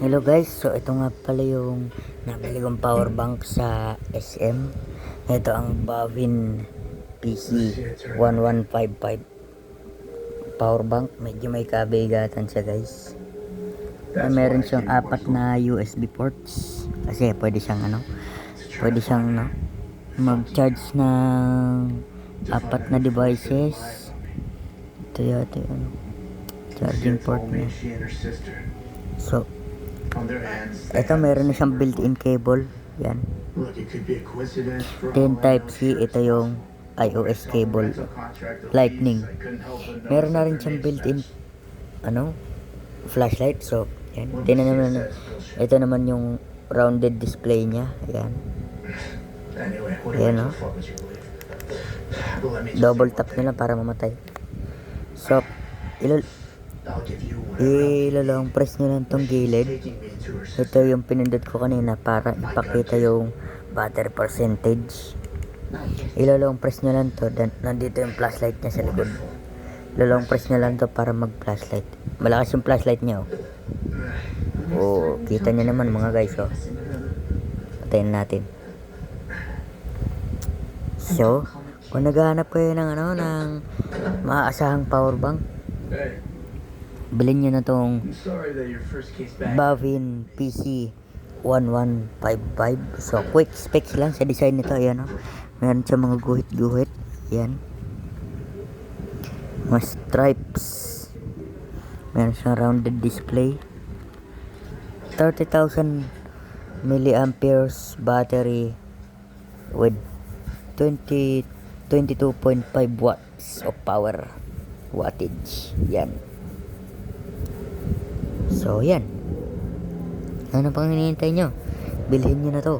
Hello guys, so ito nga pala yung nabili kong power bank sa SM. Ito ang Bavin PC 1155 power bank. Medyo may kabigatan siya guys. Meron siyang apat na USB ports. Kasi pwede siyang mag-charge ng apat na devices. Ito yata yung charging port niya. So ito meron na siyang built-in cable. Yan. Then type C, ito yung iOS cable. Lightning. Meron na rin siyang built-in flashlight. So yan. Ito naman yung rounded display niya. Yan. Yan, no? Double tap na lang para mamatay. So ilalong press nyo lang tong gilid. Ito yung pinindot ko kanina para ipakita yung battery percentage. Ilalong press nyo lang to. Nandito yung flashlight niya sa likod. Ilalong press nyo lang to para mag flashlight. Malakas yung flashlight niya. Kita nyo naman mga guys. Patayin natin. So kung naghahanap kayo ng maaasahang power bank, bilhin nyo na tong Bavin PC 1155. So quick specs lang sa design nito. Ayan, meron siya mga guhit-guhit. Ayan, mga stripes. Meron siyang rounded display. 30,000 milliamperes battery with 22.5 watts of power wattage. Yan. So yan, ano pang hinihintay nyo? Bilhin nyo na to.